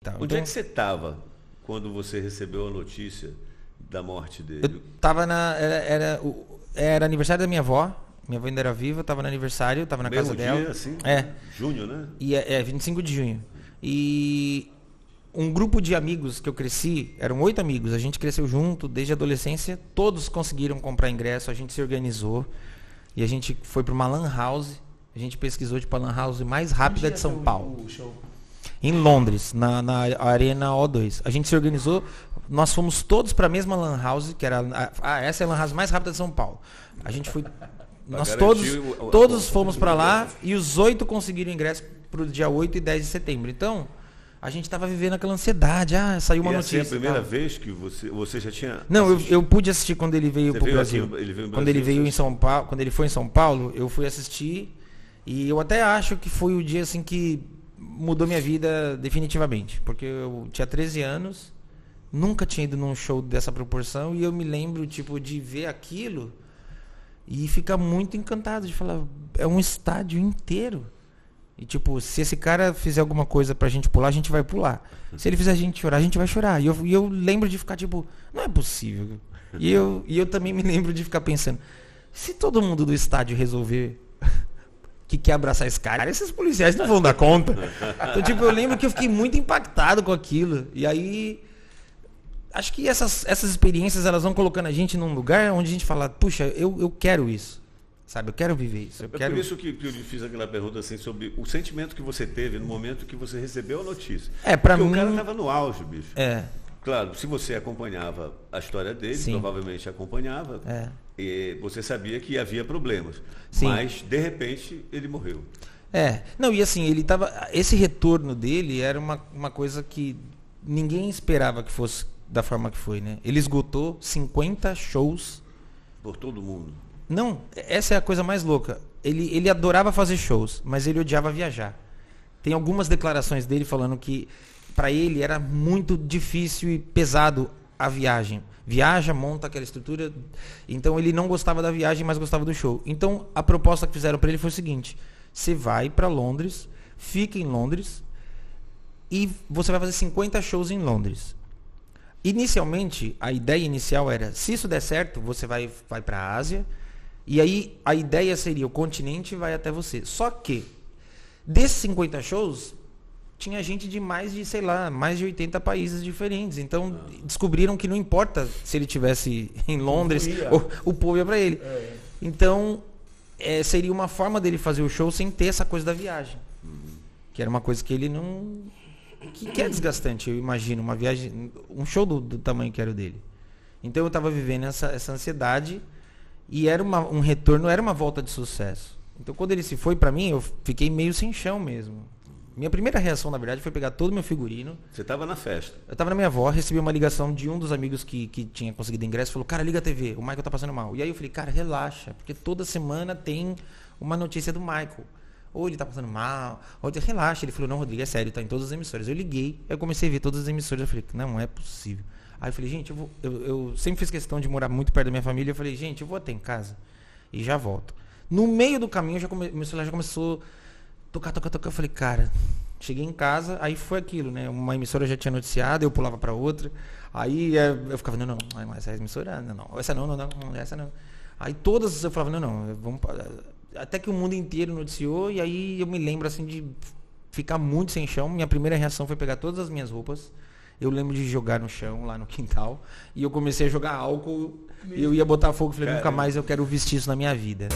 Tal. Onde é que você estava quando você recebeu a notícia da morte dele? Eu tava era aniversário da minha avó. Minha avó ainda era viva, eu tava no aniversário, eu tava na casa dela. Dia, assim? Junho, né? E 25 de junho. E um grupo de amigos que eu cresci, eram 8 amigos, a gente cresceu junto desde a adolescência, todos conseguiram comprar ingresso, a gente se organizou e a gente foi para uma lan house, a gente pesquisou tipo a lan house mais rápida de São Paulo. Em Londres, na Arena O2. A gente se organizou, nós fomos todos para a mesma lan house, que era essa é a lan house mais rápida de São Paulo. A gente foi nós todos fomos para lá e os 8 conseguiram ingresso para o dia 8 e 10 de setembro. Então, a gente estava vivendo aquela ansiedade. Saiu uma notícia. Essa é a primeira vez que você já tinha... Não, eu pude assistir quando ele veio para o Brasil. Quando ele veio em São Paulo, quando ele foi em São Paulo, eu fui assistir e eu até acho que foi o dia assim que mudou minha vida definitivamente, porque eu tinha 13 anos, nunca tinha ido num show dessa proporção e eu me lembro tipo de ver aquilo e ficar muito encantado de falar, é um estádio inteiro. E tipo, se esse cara fizer alguma coisa pra gente pular, a gente vai pular. Se ele fizer a gente chorar, a gente vai chorar. E eu lembro de ficar tipo, não é possível. E eu também me lembro de ficar pensando, se todo mundo do estádio resolver que quer abraçar esse cara, esses policiais não vão dar conta. Então tipo, eu lembro que eu fiquei muito impactado com aquilo. E aí, acho que essas experiências, elas vão colocando a gente num lugar onde a gente fala, puxa, eu quero isso. Sabe, eu quero viver isso. Por isso que eu lhe fiz aquela pergunta assim sobre o sentimento que você teve no momento que você recebeu a notícia. Para mim... o cara estava no auge, bicho. É. Claro, se você acompanhava a história dele, sim, provavelmente acompanhava, e você sabia que havia problemas. Sim. Mas, de repente, ele morreu. Não, e assim, ele tava... Esse retorno dele era uma coisa que ninguém esperava que fosse da forma que foi, né? Ele esgotou 50 shows. Por todo mundo. Não, essa é a coisa mais louca. Ele adorava fazer shows, mas ele odiava viajar. Tem algumas declarações dele falando que para ele era muito difícil e pesado a viagem. Viaja, monta aquela estrutura. Então ele não gostava da viagem, mas gostava do show. Então a proposta que fizeram para ele foi o seguinte: você vai para Londres, fica em Londres e você vai fazer 50 shows em Londres. Inicialmente, a ideia inicial era, se isso der certo, você vai para a Ásia. E aí a ideia seria, o continente vai até você. Só que, desses 50 shows, tinha gente de mais de 80 países diferentes. Então, descobriram que não importa se ele estivesse em Londres, o povo ia para ele. Então, seria uma forma dele fazer o show sem ter essa coisa da viagem. Que era uma coisa que ele não... Que é desgastante, eu imagino, uma viagem... Um show do tamanho que era o dele. Então, eu estava vivendo essa ansiedade... E era um retorno, era uma volta de sucesso. Então, quando ele se foi, pra mim, eu fiquei meio sem chão mesmo. Minha primeira reação, na verdade, foi pegar todo o meu figurino. Você estava na festa? Eu estava na minha avó, recebi uma ligação de um dos amigos que tinha conseguido ingresso. Falou, cara, liga a TV, o Michael tá passando mal. E aí eu falei, cara, relaxa, porque toda semana tem uma notícia do Michael. Ou ele tá passando mal, ou relaxa. Ele falou, não, Rodrigo, é sério, tá em todas as emissoras. Eu liguei, eu comecei a ver todas as emissoras. Eu falei, não é possível. Aí eu falei, gente, eu sempre fiz questão de morar muito perto da minha família. Eu falei, gente, eu vou até em casa e já volto. No meio do caminho, meu celular já começou a tocar. Eu falei, cara, cheguei em casa, aí foi aquilo, né? Uma emissora já tinha noticiado, eu pulava para outra. Aí eu ficava, não, essa emissora, não, essa não, essa não. Aí todas eu falava, não, vamos... Até que o mundo inteiro noticiou, e aí eu me lembro, assim, de ficar muito sem chão. Minha primeira reação foi pegar todas as minhas roupas. Eu lembro de jogar no chão, lá no quintal. E eu comecei a jogar álcool. E eu ia botar fogo. Falei, nunca mais eu quero vestir isso na minha vida.